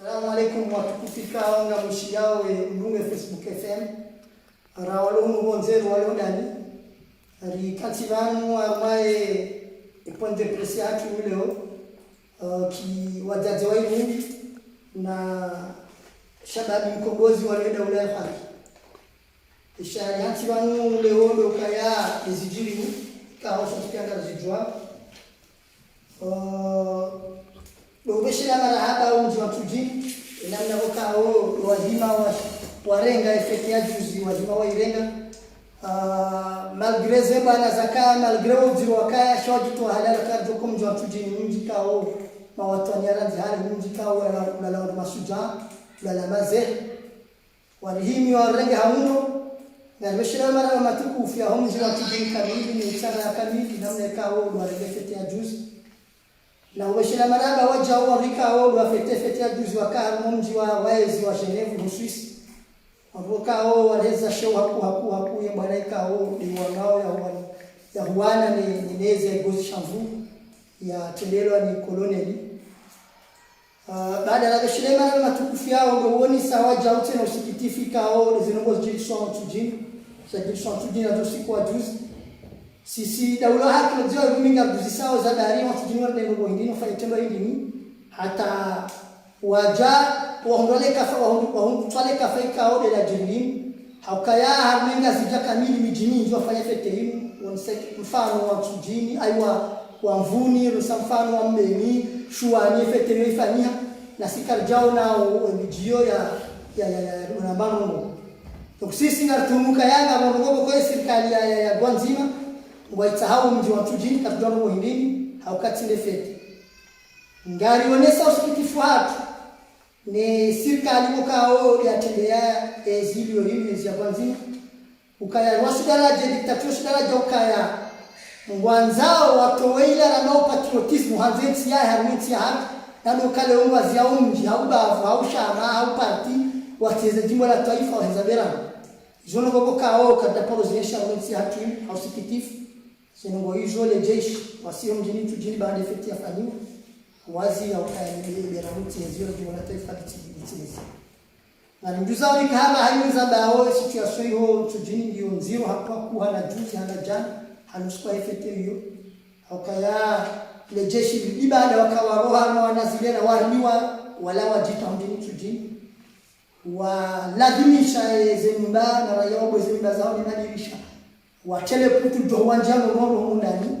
Assalamu alaikum watukufika nga mushiyao mbunge Facebook FM rawalo mbonzero walo ndani ari kativanu amaye iponde presi yatu leo ki wajaji wa hivi na shababi mkombozi wa daula ya haki ishara kativanu leo ndo kaya ezijiri kao sokanga zijwa Dobeshira marahaba unji wa tuji namna wakao wazima wa renga efekti ya juzi wazima wa irenga malgré zeba na zaka malgré uji wakaya shoji to halala karjo kumji wa tuji mji kao mawatu nyara zihari mji kao la masuja la maze walihimi wa renga haundo na beshira marahaba matukufu ya mji wa tuji kamili ni sana kamili namna kao wa renga efekti ya juzi na washina maraba waja wa rikao wa fete ya juzi wa kama mji wa waezi wa Geneva Uswisi wakao waleza show hapo ya bwana ikao ni wanao ya huana ni neze gozi shamvu ya tendelwa ni koloneli baada ya washina maraba matukufu yao ndio woni sawa jaute na usikitifu kao zinongo jilishwa tujini sajilishwa tujini na siku wa juzi sisi daula haki ndio ruminga kuzisao za dari watu jinwa ndio wengine fanya tendo hili hata waja waondole kafa waondole kafa ikao de la jirini haukaya harminga zija kamili mijini ndio fanya fete hili wonseki mfano wa tujini aiwa wa mvuni rusa mfano wa mbeni shuani fete hiyo ifanyia na sikarjao na mijio ya unambano donc sisi ngatumuka yanga bongo kwa serikali ya Gwanzima waitahau mji wa tujini kabla ngo hindini haukatinde fete ngari onesa usikitifu hatu ni serikali mkao yatendea ezilio hivi ya Gwanzima ukaya wasidaraje dictatorship sidaraje ukaya ngwanzao watoweila na nao patriotism hanzeti ya harmiti ya na lokale umwa zia umji haubavu haushama haupati wateze jimbo la taifa wa Hezabera jono gogo kao kada poroziesha harmiti ya hausikitifu Senongo hizo le jeshi wasio mjini tujini baada ya efekti ya fanyiwa wazi au kaendelea ramuti ya zio jimbo la taifa kitibitisi na njuzao ni kama haimza bao situation hiyo tujini ndio nziro hapa kuwa na juzi hana jana hanuskwa efekti hiyo au kaya le jeshi ibada wakawa roha na wanazile na warmiwa wala wajita mjini tujini walazimisha zemba na raia wa zemba zao ni nadirisha watele putu dowanjano roho ndani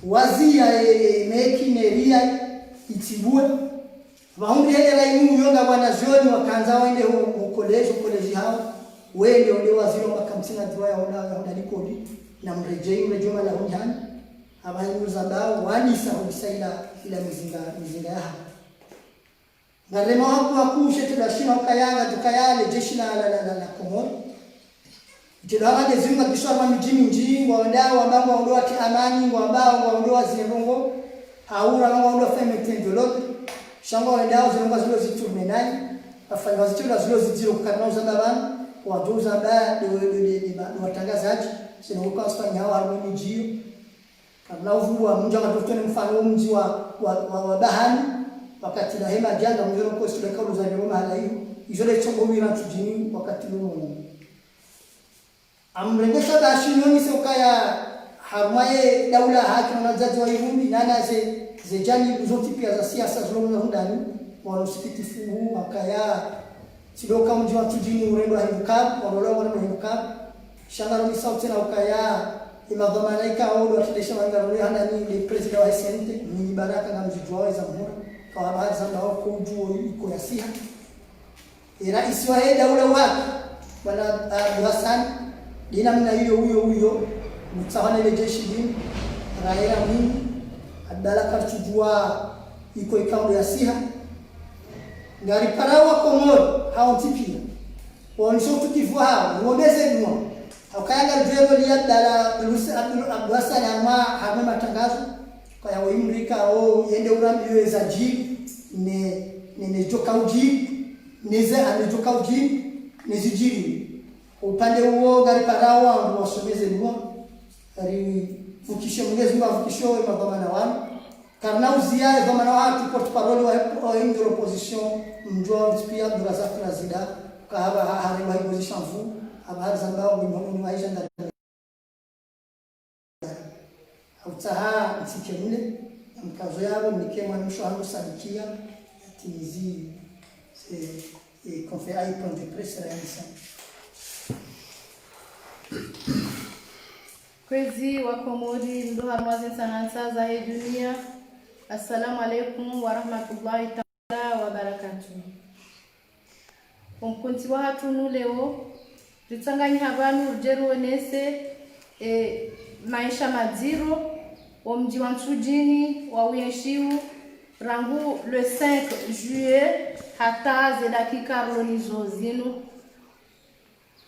wazia mekineria itibue waunde hela imu yonga bwana zoni wakaanza waende huko college hao wende wale waziro makamsina diwa ya ndani kodi na mrejei juma la unjani abayu zabao wanisa ubisaila ila mizinga ya ngalema hapo akushe tudashina ukayanga tukayale jeshi la Komoro Jidawade zinga kiswa mjini mjini waondao ambao waondoa amani ambao waondoa zirongo haura ambao waondoa femetendo lote shamba waondao zirongo zilo zitumenani afanya wazitula zilo zitiro kana uzabana waduza ba de watangazaji sio kwa Spain hao harmoni jio kabla uvua mja katotene mfano mji wa bahani wakati la hema janga mjoro kwa sura kaulu za Roma hala hiyo izole chombo wira tujini wakati huo amrengesha dashini sokaya harmaye daula haki na zaji wa Irundi nana zejani zote pia za siasa zilizona ndani wanasikitifu wakaya sidoka mji wa tujini urendo haimukab wanaolewa na haimukab shangaro ni sauti na ukaya imadhamanaika au watendesha mangaro hana ni president wa SNT ni baraka na mjijwa za mhura kwa habari za nao kujuo iko ya siha rais wa daula wake bwana Hassan dina mna huyo mtawana ile jeshi dini raia mimi adala kartujua iko ikao ya siha ngari parawa Komoro hao tipia wonisotu kivwa ngomeze nwa akayanga drego lia dala Lusa Abdulhassan ama hame matangazo kwa ya imrika au yende urambi za ji ne joka uji neze amejoka uji nezijiri upande huo gari parawa wasomeze nwa ari fukishe Mwenyezi Mungu afukishe madhamana wao Karna uzia eva mana watu porte-parole wa de l'opposition mjua mtipia mduraza prezida kahaba hari wa opposition fu habari zambao mbono maisha ndani utaha msikemule mkazo yabo nikema msho hangu sadikia tizi et qu'on fait un point de presse réalisé. Kwezi wa Komori ndo harmazi sanansa za hii dunia. Assalamu alaikum wa rahmatullahi ta'ala wa barakatuh. Umkunti wa hatunu leo ritanganya habanu rujeru wenese maisha madziro omji wa Nsujini wa Uyenshiu rangu le 5 juillet hata zedakika ronizo zinu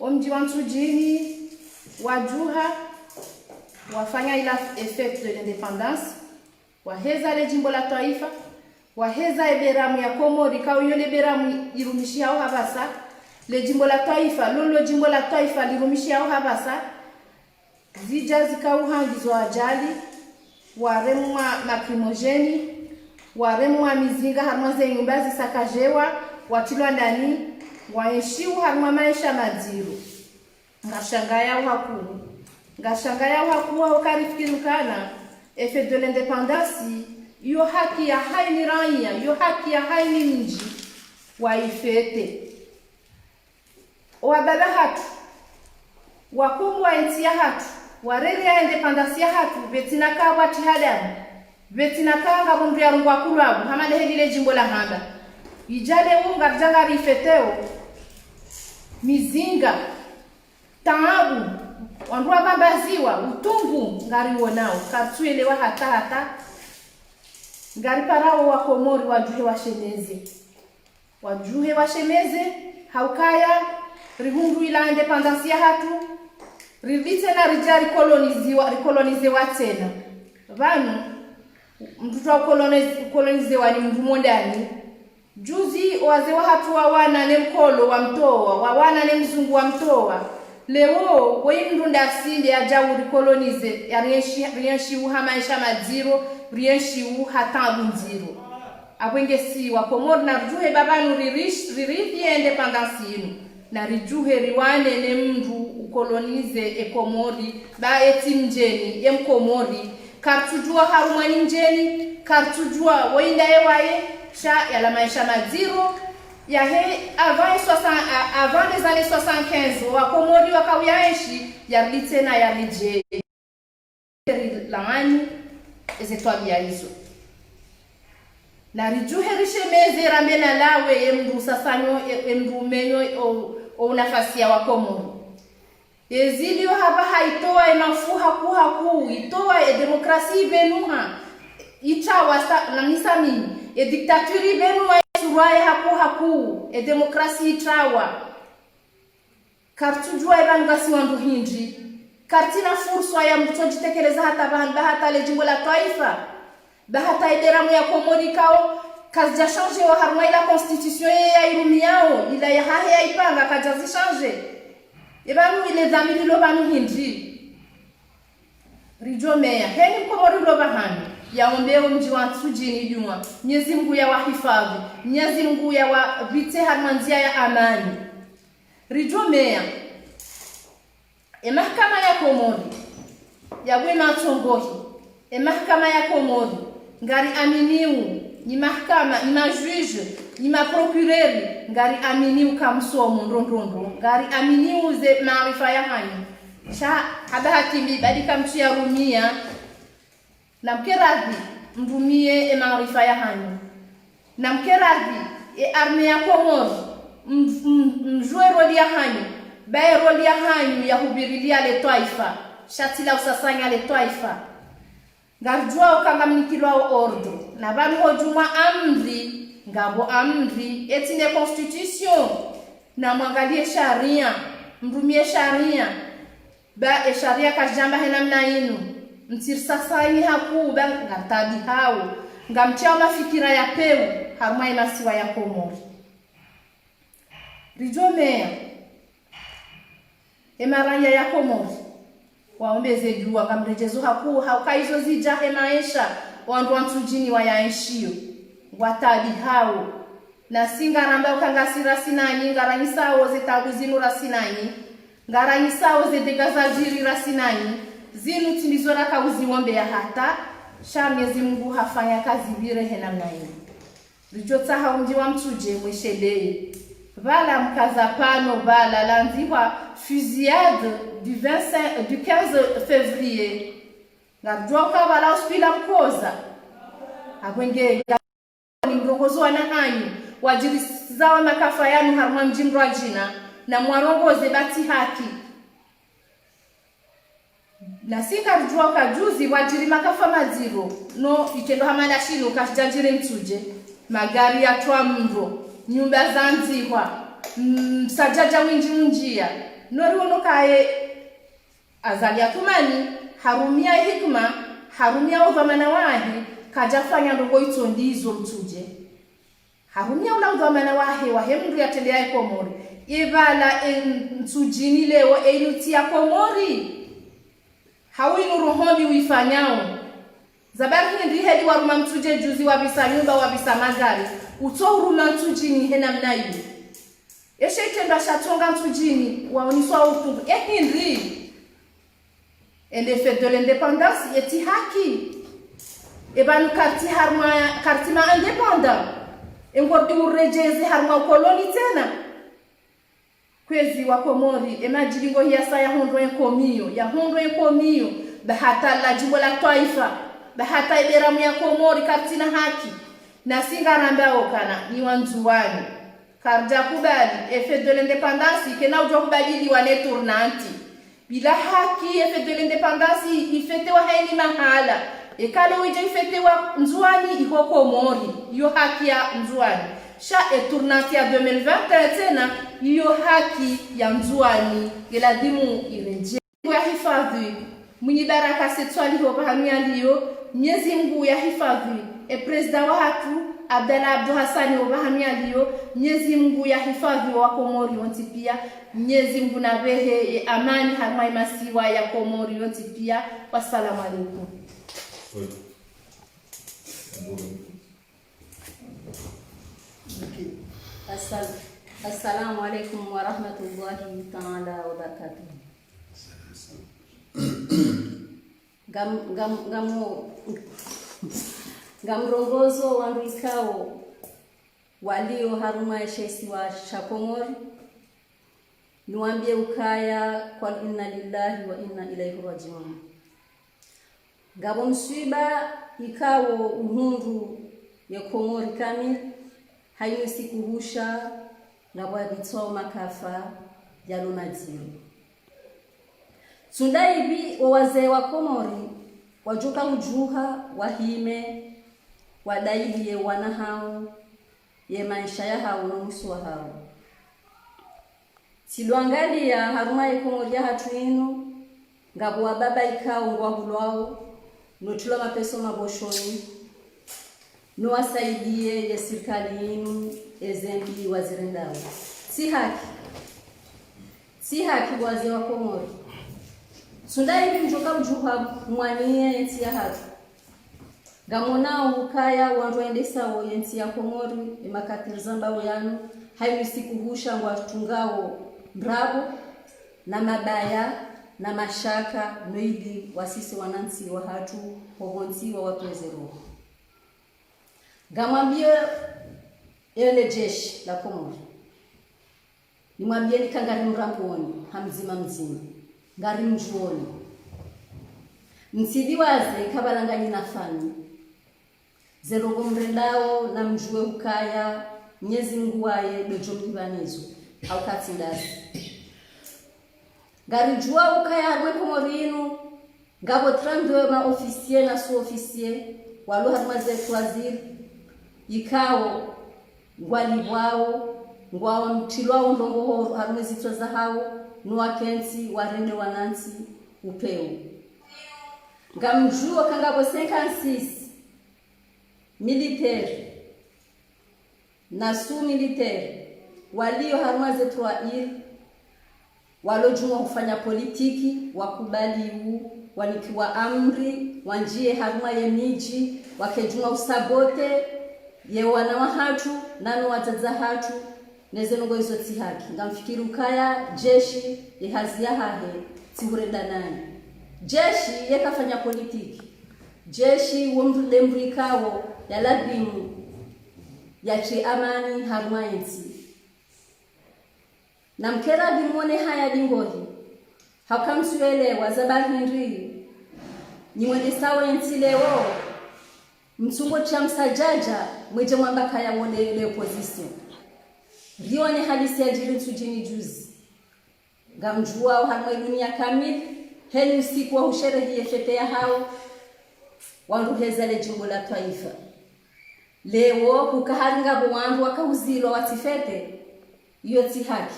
omji wa Nsujini wajuha wafanya ila fête de l'indépendance waheza le jimbo la taifa waheza eberamu ya Komori kao yole beramu irumishi yao habasa le jimbo la taifa lolo jimbo la taifa lirumishi yao habasa zija zikauhangizo ajali waremwa makrimogeni waremwa mizinga harmaze nyumba zisakajewa watilwa ndani waeshiu harma maisha madziro ngashanga yao hakuru ngashanga yao hakuwa wakarifikirukana fête de l'indépendance yo haki ya haini raia yo haki ya haini mji waifete wababa hatu wakumu wa nchi ya hatu warere ya independence ya hatu betina ka wati hadamu betina ka ngabundu ya rungwa kulabu hamade hedile jimbo la handa ijale unga janga rifeteo mizinga taabu wandua bambaziwa utungu ngari wonao katsuelewa hata ngari parao wa Komori wajuhe washemeze haukaya rihundu ila independence ya hatu rilite na rijari kolonizewa tena vanu mtutu wa kolonizewa ni mvumo ndani juzi wazewa hatu wawana ne mkolo wa mtoa wawana ne mzungu wa mtoa leo weindunda sinde ya jauri kolonize ya rienshi uhamaisha madziro rienshi uhatabu nziro abwenge si wa Komori na rujuhe babanu ririthi independence yinu na rijuhe riwane ne mndu ukolonize Komori ba eti mjeni ye Komori kartujua harumani mjeni kartujua wainda ewaye sha yala maisha madziro ya he avant les années 75 wa Komori wakawiyaishi ya litena ya lije laani ezetwabia hizo na rijuhe rishemeze rambena lawe emndu sasanyo emndu menyo o nafasi ya wa Komori ezilio hapa haitoa inafuha kuhaku itoa demokrasi benuha itawa na nisami dictature benuha suwaye haku demokrasi itawa kartujua ibangasi wandu hindi kartina fursa ya mtojitekeleza hata le jimbo la taifa bahata ideramu ya Komori kao kazi changer wa harma ila constitution ya irumiao ila ya hahe ya ipanga kazi changer ebanu ile zamili lo banu hindi rijo meya heni Komori lo bahani yaombeo mji wa Nsujini juma Mwenyezi Mungu ya wahifadhi Mwenyezi Mungu ya wavite harmanzia ya amani rijo meya mahakama ya Komori ya bwema tongohi mahakama ya Komori ngari aminiu ni mahakama ni majuge ni maprocureur ngari aminiu kamsomo ndondondo ngari aminiu ze maarifa ya hani sha haba hakimi badika mtu ya rumia na mkeradhi mrumie maarifa ya hani na mkeradhi arme ya Komori mjue roli ya hani bae roli ya hani ya hubirilia le taifa shatila usasanya le taifa ngarjua ukangamnikilwa ordo na banu hojuma amri ngabo amri etine constitution na mwangalie sharia mrumie sharia ba sharia kajamba henamna inu mtirsasai haku ba ngatabi hao ngamtia mafikira ya peu harma inasiwa ya Komori rijomea emaraya ya Komori waombeze jua ngamrejezo haku haukaizo zijahe maisha wandu wantujini wayaenshio watabi hao na singaramba ukangasira sinanyi ngaranyisawo zetabuzinura sinanyi ngaranyisawo zedegazajiri rasinanyi zinu timizora kauziwombe ya hata sha Mwenyezi Mungu hafanya kazi bire hena mnaini rijotsa haumji wa mtuje mweshedei vala mkazapano vala lanziwa fusillade du 15 février ngabjoka vala hospitala mkoza agwenge ni mrongozo wana hanyu wajirizawa makafa yanu harma mjimro jina na mwarongoze bati haki na singa rujua kajuzi wajiri makafa maziro no ikendo hamada shino kashijajire mtuje magari ya twa mro nyumba za nzihwa sajaja winji njia noriwono kae azali atumani harumia hikma harumia udhamana wahi kajafanya ndongo itondizo mtuje harumia ula udhamana wahi wahemndu yatendea Komori ibala mtujini leo enutia Komori hawinu rohomi uifanyao zabari ndi hedi waruma mtuje juzi wabisa nyumba wabisa magari utohuruma mtujini hena mnayu eshe itenda shatonga mtujini waoniswa utungu hindi ende fête de l'indépendance yeti haki ebanu kartima indépendant engordi urejezi harma koloni tena kwezi wa Komori emajilingo hiasa ya hondo enkomio bahata la jimbo la taifa bahata iberamu ya Komori kartina haki na singa nambao kana ni wanzuwani karja kubali fête de l'indépendance ikena ujo kubadili wane tournanti bila haki fête de l'indépendance ifete wa haini mahala ekale wije ifete wa nzuwani iko Komori iyo haki ya nzuwani sha tournanti ya 2020 tena iyo haki ya nzuwani geladimu ireje ya hifadhi mwenye baraka setwali hoba hamia liyo Mwenyezi Mungu ya hifadhi president wa hatu Abdallah Abdou Hassani hoba hamia liyo Mwenyezi Mungu ya hifadhi wa Komori wonti pia Mwenyezi Mungu na behe amani harmai masiwa ya Komori wonti pia wassalamu alaikum. Assalamu alaikum wa rahmatullahi ta'ala wa barakatuh. Gamrongozo wanduikao walio haruma shesi wa Komori niwaambie ukaya kwa inna lillahi wa inna ilaihi rajiun. Gabo msiba ikawo uhundu ya Komori kamil hayo sikuhusha na wabitoa makafa ya Lumaziro. Sundaibi wazee wa Komori wajuka ujuha wahime wadaili ye wanahao ye maisha ya hao na musu wa hao. Siluangali ya haruma ya Komori ya hatu inu ngabu wa baba ikao ngwa hulwao notula mapeso maboshoni nuwasaidie ya serikali inu ezembi wazirendao. Si haki wazee wa Komori. Sundai mjoka ujuha mwanie yenti ya hatu. Gamonao ukaya wandu endesa wo yenti ya Komori imakatilizamba uyanu hayu sikuhusha watungao bravo na mabaya na mashaka noidi wasisi wanansi wa hatu hobonti wa watuwezero. Gamwambie ele jeshi la Komori nimwambie nikangari mrangoni hamzima mzima ngari mjuoni msidiwaze kabalangani nafani zerogo mrendao na mjue ukaya Mwenyezi Mungu waye dojo mdibanizo au katindazi ngari jua ukaya agwe Komorinu ngabo trando ma ofisier na su ofisier walu harmaze waziri ikao ngwalibwao ngwawa mtilwao ndongo harumezi toza hao nuwakensi warende wanansi upeo ngamjua kangabo 56 militaire na su militaire walio harumaze toa walo juma kufanya politiki wakubali wanikiwa amri wanjie haruma ye miji wakejuma usabote ye wana wa hatu nanu wataza hatu nezenongo izo tihaki ngamfikiri ukaya jeshi yehazia hahe tihurenda nani jeshi yekafanya politiki jeshi womlembrikawo yalabimu yache amani haruma yensi na mkera bimone haya dingohi hakamsuelewa zabahindri ni mwende sawa yensi leo mtungo cha msajaja mweje mwamba kaya wone ile opposition rione halisi ya jiri tujini juzi ngamjua haruma dunia kamili heni usiku wa usherehi fete ya hao wanduheza le jimbo la taifa leo kukaharinga bwandu wakauzilo watifete yoti haki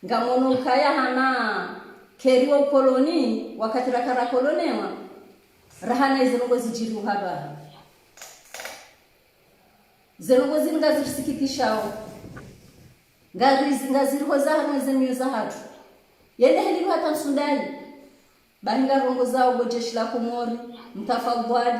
ngamono ukaya hana keriwa ukoloni wakati rakara kolonewa rahana izongo zijiru haba zongo zinga zisikitikishao ngaziriho za harumeze myoza hatu yende heliru hata msundali bahinga rongo zao gojeshi la Komori mtafadhali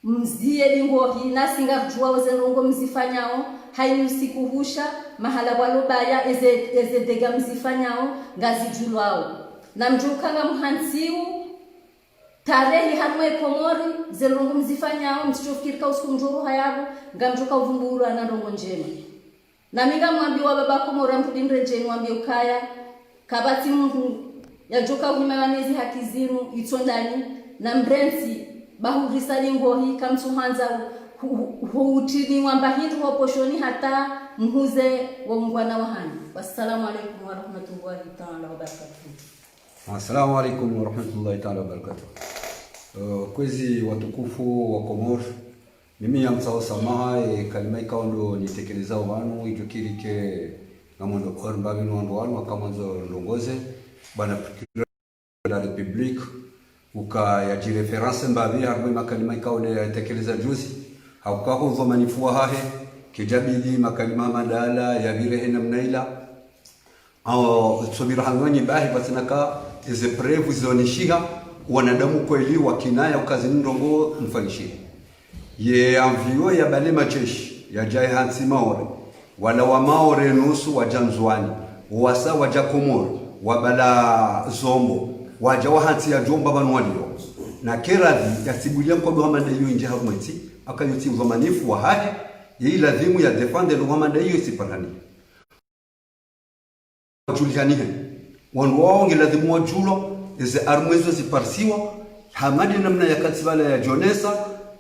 mzie lingohi nasinga kujua wazenongo mzifanyao haini usikuhusha mahala walobaya eze dega mzifanyao ngazijulwao na mjukanga muhansiu tarehi harumwe Komori zelongo mzifanyao msichofikirika usiku mjuru hayabu ngamjuka uvumburu anarongo njema na minga mwambi wa baba Komori mpudimre jeni mwambi ukaya kabati mungu yajoka uhimewanezi haki zinu itondani na mbrensi bahurisa lingohi kamtuhanza huutini wamba hindu waposhoni hata mhuze wa mungwana wahani. Wassalamu alaikum wa rahmatullahi ta'ala wa barakatuh. Assalamu alaikum wa rahmatullahi ta'ala wa barakatuh. Kwezi watukufu wa Komori mimi ya msao samaha kalima ikawa ndo nitekeleza wanu ijukirike na mwendo kwa mbabi nwando wanu wakamanzo ndongoze bana la Republique uka ya jireference mbabi harbi makalima ikawa ya tekeleza juzi haukako dhamanifu hahe kijabili makalima madala ya virehe namnaila au subira hangani bahi batinaka ize prevu zionishiha wanadamu kweli wakinaya ukazi ndongo mfanishie ye amvio ya bale majeshi ya jai hansi maore wala wa maore nusu wa janzwani wasa wa Komori wabala zombo waja wa hansi ya jomba banwalio na keradhi ya sibulia kwa Muhammad ayo inje harumeti akayoti uzamanifu wa hahe ye lazima ya defende Muhammad ayo siparani julianihe wanu waonge lazima wajulo ize armwezo ziparsiwa hamadi namna ya katibala ya jonesa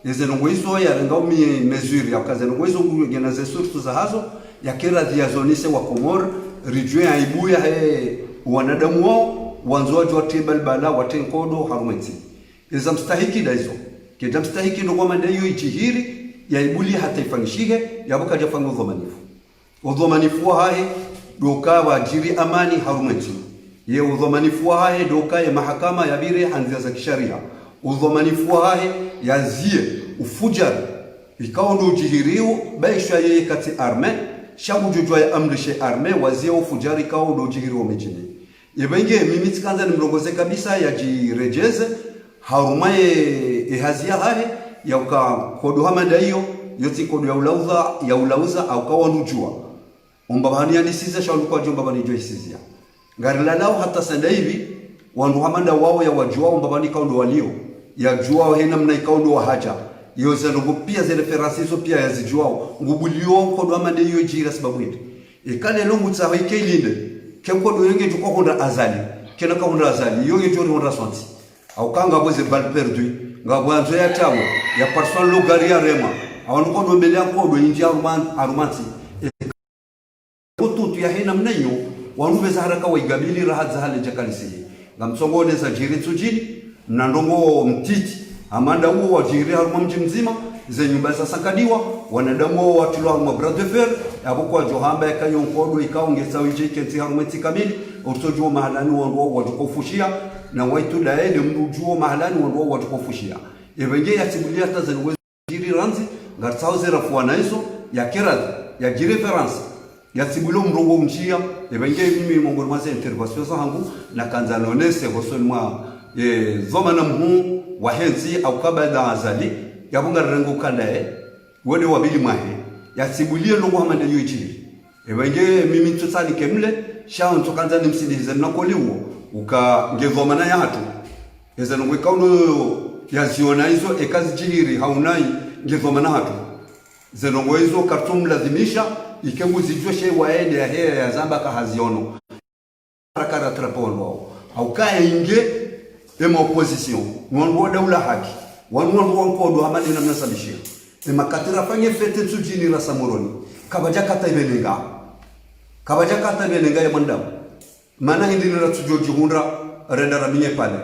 ize nongoizo ya ngao mesure ya kaze nongoizo ngena ze sources za hazo ya keradhi ya zonise wa Komori rijue aibuya he wanadamu wao wanzoaji wa tebal bala watenkodo harumeti iza mstahiki daizo kida mstahiki ndo kwa mandayo ijihiri ya ibuli hata ifanishige yabuka jafanga udhomanifu hahe doka wajiri amani harumeti ye udhomanifu hahe doka ya mahakama ya bire hanzia za kisharia udhomanifu hahe yazie ufujari ikawa ndo ujihiriu baisha yeye kati arme shabu jujwa ya amrishe arme wazie ufujari ikawa ndo ujihiri wa mejini yebenge mimi tikanza nimrongoze kabisa ya jirejeze harumaye ehazia hahe ya uka kodo hamanda hiyo yoti kodo ya ulauza au kawa nujua umbabani yanisiza shaulu kwa jomba bani joisizia ngarila lao hata sanda hivi wandu hamanda wao ya wajua umbabani kaundo walio ya jua hena mna ikaundo wa haja yoza ndugu pia zile ferasizo pia ya zijuao ngubulio kodo hamanda hiyo jira sababu hili ikale longu tsawa ikeilinde kemkodo yenge jukwa honda azali kena ka honda azali yo yejori honda sonti au kanga boze bal perdu ngabwanzo ya tawo ya person logaria rema awanu kodo mbele kodo inji arumanti kutu ya hena mnayo wanube za haraka wa igabili rahat za hale jakalisi ngamsongone za jiri tujini na ndongo mtiti amanda huo wa jiri haruma mji mzima ze nyumba za sakadiwa wanadamu wa tulwa ma bras de fer abukwa johamba yakayonkodo ikaongeza wije kenti harumeti kamili utojuo mahalani wao watukofushia na waitu daele mrujuo mahalani wao watukofushia evenge yatibulia tazanwe jiri ranzi ngartauze rafuana hizo ya keradhi ya jiri reference yatibulo mrongo mshia evenge mimi mongormaze intervention zangu na kanzanonese hosolmwa zoma na mhu wa henzi au kabada azali yabunga rengo kalae wone wabili mwahe yasibulie longo hamande yuichiri ebenge mimi tutsali kemle shao ntokanza nimsindize nakoliwo uka ngezoma na yatu eza longo kauno yaziona hizo ekazi chiri haunai ngezoma na hatu zenongo hizo kartum lazimisha ikengu zijoshe waende ya hea ya zamba kahaziono harakara trapolo au kaya inge ema opposition mwangu daula haki wanwangu wankodo hamali na mnasabishia ema katira fanye fete tsujini la samuroni kabaja kata ibelenga ya mandamu mana hindi la tsujoji hunra renda raminye pale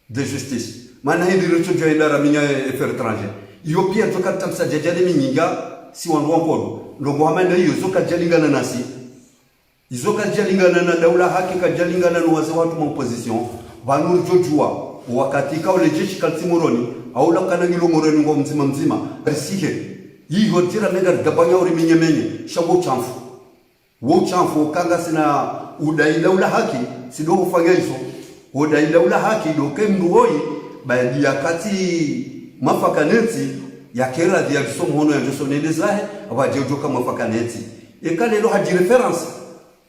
de justice mana hindi la tsujoji renda raminye affaire étrangère iyo pia toka tamsa jajale minyinga si wandu wankodo ndongo hamanda hiyo zoka jalingana nasi izoka jalingana na daula haki ka jalingana na wazee watu wa opposition vanuru jojua wakati ka ole jeshi kaltimoroni au la kana ngilo moroni ngo mzima risihe hii hotira mega dabanya uri menye shago chamfu wo chamfu kanga sina udai daula haki sido ufanya hizo udai daula haki do kemruoi baadi yakati mafakaneti ya kera dia bisomo hono ya josonelezahe abajejoka mafakaneti ekale lo haji reference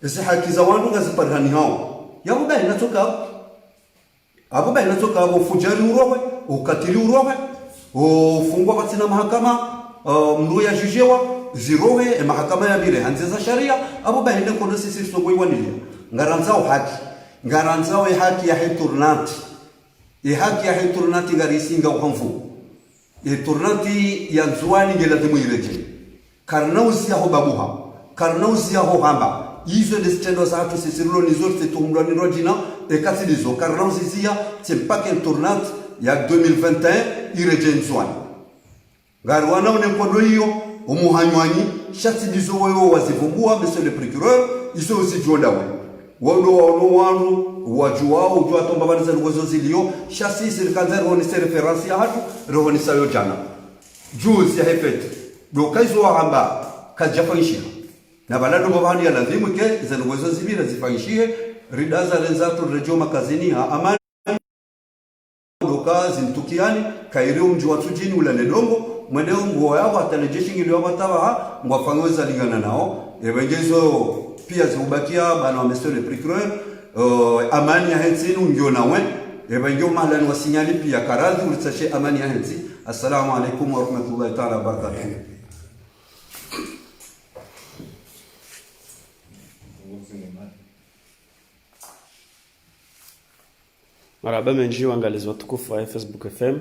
ese haki za wandu ngaziparhani hao yabuba inatoka abo fujari urowe ukatili urowe ufungwa katina mahakama mndu ya jujewa zirowe mahakama ya bire hanzeza sharia abo bahinde kono sisi sogoi wanilia ngaranzao haki ya heturnati haki ya heturnati ngarisinga ukamfu turnati ya nzuani ngela demu ireje karnauzi ya babuha karnauzi ya hamba izo destendo za hatu sisirulo nizote tumulani rojina ekati dizo karnauzi zia tsempake turnati ya 2021 ireje nzuani garwana unekodo hiyo umuhanywanyi shati dizo wewe wazivumbua monsieur le procureur izo usijondawe wado wanu wajuao ujua tomba baniza lugozo zilio shasi sirkanza rohoni se referansi ya hatu rohoni sayo jana juzi ya hefete dokaizo wa hamba kajafanyishia na balado babani ya lazimu ke za lugozo zibira zifanyishie ridaza lenzatu rejeo makazini ha amani doka zintukiani kaireo mji wa tujini ula nedongo mweneo mguo yao atalejeshi ngilio matawa ha mwafangweza lingana nao ebengezo pia ziubakia bana wa monsieur le procureur amani ya henzinu ngio nawe ebengio mahalani wa sinyali pia karadhi ulitashe amani ya henzi. Assalamu alaikum wa rahmatullahi ta'ala wa barakatuh. Maraba menji wangalizi watukufu wa Facebook FM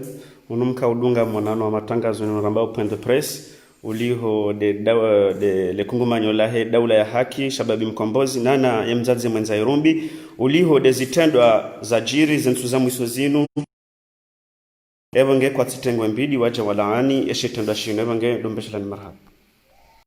unumka udunga mwanano wa matangazo ni rambao point de presse uliho de lekungumanyo lahe daula ya haki shababi mkombozi nana ya mzazi mwenza Irumbi uliho de zitendwa za jiri zensuza mwiso zinu ebonge kwa tsitengwe mbili waja walaani eshetendwa shino ebonge dombeshelani marhaba.